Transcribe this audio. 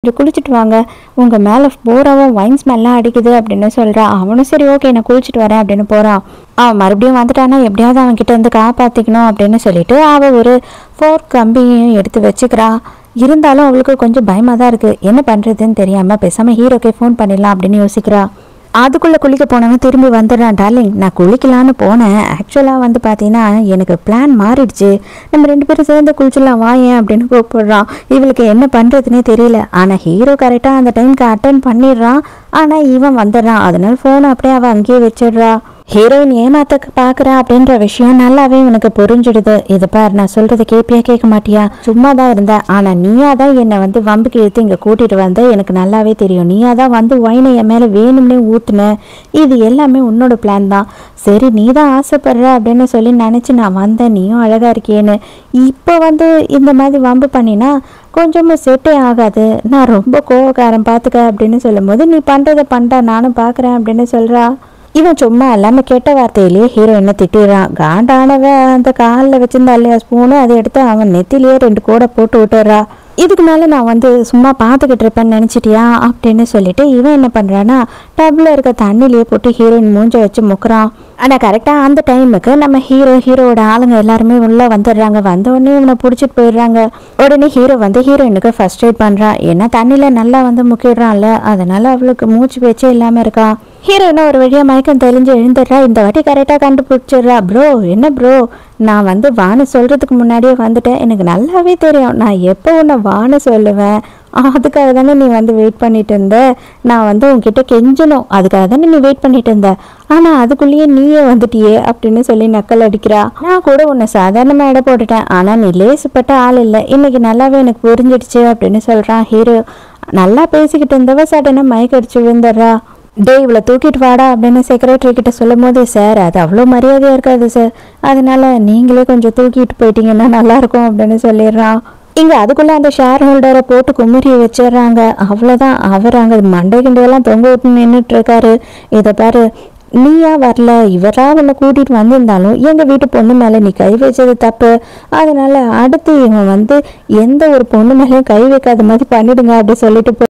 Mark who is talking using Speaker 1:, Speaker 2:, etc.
Speaker 1: கொஞ்சம் குளிச்சுட்டு வாங்க, உங்க மேல பூராவும் வைன் ஸ்மெல்லாம் அடிக்குது அப்படின்னு சொல்றான். அவனும் சரி ஓகே நான் குளிச்சுட்டு வரேன் அப்படின்னு போறான். அவன் மறுபடியும் வந்துட்டானா எப்படியாவது அவன் கிட்ட இருந்து காப்பாத்திக்கணும் அப்படின்னு சொல்லிட்டு அவ ஒரு ஃபோர்க் கம்பியையும் எடுத்து வச்சுக்கிறா. இருந்தாலும் அவளுக்கு கொஞ்சம் பயமா தான் இருக்கு. என்ன பண்றதுன்னு தெரியாம பேசாம ஹீரோக்கே ஃபோன் பண்ணிடலாம் அப்படின்னு யோசிக்கிறா. அதுக்குள்ளே குளிக்க போனவன் திரும்பி வந்துடுறான். டார்லிங் நான் குளிக்கலான்னு போனேன், ஆக்சுவலாக வந்து பார்த்தீங்கன்னா எனக்கு பிளான் மாறிடுச்சு, நம்ம 2 பேரும் சேர்ந்து குளிச்சிடலாம் வாயேன் அப்படின்னு கூப்பிடுறான். இவளுக்கு என்ன பண்ணுறதுனே தெரியல. ஆனால் ஹீரோ கரெக்டாக அந்த டைமுக்கு அட்டன் பண்ணிடுறான். ஆனால் இவன் வந்துடுறான். அதனால ஃபோனை அப்படியே அவள் அங்கேயே வச்சிடுறா. ஹீரோயின் ஏமாத்த பார்க்குறா அப்படின்ற விஷயம் நல்லாவே உனக்கு புரிஞ்சிடுது. இது பார், நான் சொல்கிறத கேட்பியா கேட்க மாட்டியா? சும்மா தான் இருந்தேன், ஆனால் நீயா தான் என்னை வந்து வம்புக்கு எடுத்து இங்கே கூட்டிகிட்டு வந்த. எனக்கு நல்லாவே தெரியும், நீயா தான் வந்து ஒயினை என் மேலே வேணும்னே ஊற்றுன. இது எல்லாமே உன்னோட பிளான் தான். சரி நீ தான் ஆசைப்படுற அப்படின்னு சொல்லி நினச்சி நான் வந்தேன், நீயும் அழகாக இருக்கியேன்னு. இப்போ வந்து இந்த மாதிரி வம்பு பண்ணினா கொஞ்சமும் செட்டே ஆகாது. நான் ரொம்ப கோவக்காரன் பார்த்துக்க அப்படின்னு சொல்லும் போது நீ பண்ணுறதை பண்ணுறா, நானும் பார்க்குறேன் அப்படின்னு சொல்கிறா. இவன் சும்மா இல்லாமல் கெட்ட வார்த்தையிலேயே ஹீரோயினை திட்டிடுறான். காண்டானவ அந்த காலில் வச்சிருந்தா இல்லையா ஸ்பூனு, அதை எடுத்து அவன் நெத்திலேயே 2 கூட போட்டு விட்டுறா. இதுக்கு மேலே நான் வந்து சும்மா பார்த்துக்கிட்டு இருப்பேன்னு நினச்சிட்டியா அப்படின்னு சொல்லிட்டு இவன் என்ன பண்ணுறான்னா டப்பில் இருக்க தண்ணிலேயே போட்டு ஹீரோயின் மூஞ்ச வச்சு முக்குறான். ஆனால் கரெக்டாக அந்த டைமுக்கு நம்ம ஹீரோவோட ஆளுங்க எல்லாருமே உள்ளே வந்துடுறாங்க. வந்தோடனே இவனை பிடிச்சிட்டு போயிடுறாங்க. உடனே ஹீரோ வந்து ஹீரோயினுக்கு ஃபர்ஸ்ட் எய்ட் பண்ணுறான். ஏன்னா தண்ணியில் நல்லா வந்து முக்கிடுறான்ல, அதனால அவளுக்கு மூச்சு பேச்சே இல்லாமல் இருக்கா. ஹீரோயினை ஒரு வழியாக மயக்கம் தெளிஞ்சு எழுந்துடுறா. இந்த வாட்டி கரெக்டாக கண்டுபிடிச்சிடுறா. ப்ரோ என்ன ப்ரோ, நான் வந்து வான்னு சொல்கிறதுக்கு முன்னாடியே வந்துட்டேன், எனக்கு நல்லாவே தெரியும் நான் எப்போ உன்னை வான்னு சொல்லுவேன், அதுக்காக தானே நீ வந்து வெயிட் பண்ணிட்டு இருந்த, நான் வந்து உன்கிட்ட கெஞ்சணும் அதுக்காக தானே நீ வெயிட் பண்ணிட்டு இருந்த, ஆனால் அதுக்குள்ளேயே நீயே வந்துட்டியே அப்படின்னு சொல்லி நக்கல் அடிக்கிறா. நான் கூட உன்னை சாதாரணமாக எடை போட்டுட்டேன், ஆனால் நீ லேசுப்பட்ட ஆள் இல்லை, இன்னைக்கு நல்லாவே எனக்கு புரிஞ்சிடுச்சு அப்படின்னு சொல்கிறான் ஹீரோ. நல்லா பேசிக்கிட்டு இருந்தவ சடனாக மயக்கடிச்சு விழுந்துடுறா. டே இவளை தூக்கிட்டு வாடா அப்படின்னு செக்ரட்டரி கிட்ட சொல்லும் போது, சார் அது அவ்வளோ மரியாதையாக இருக்காது சார், அதனால நீங்களே கொஞ்சம் தூக்கிட்டு போயிட்டீங்கன்னா நல்லாயிருக்கும் அப்படின்னு சொல்லிடுறான். இங்கே அதுக்குள்ளே அந்த ஷேர் ஹோல்டரை போட்டு குமுறி வச்சிடுறாங்க. அவ்வளோதான், அவர் அங்கே மண்டை கிண்டையெல்லாம் தொங்க விட்டு நின்றுட்டு இருக்காரு. இதை பாரு, நீயா வரல, இவரா உன்னை கூட்டிகிட்டு வந்திருந்தாலும் எங்கள் வீட்டு பொண்ணு மேலே நீ கை வச்சது தப்பு, அதனால அடுத்து இவன் வந்து எந்த ஒரு பொண்ணு மேலேயும் கை வைக்காத மாதிரி பண்ணிடுங்க அப்படி சொல்லிட்டு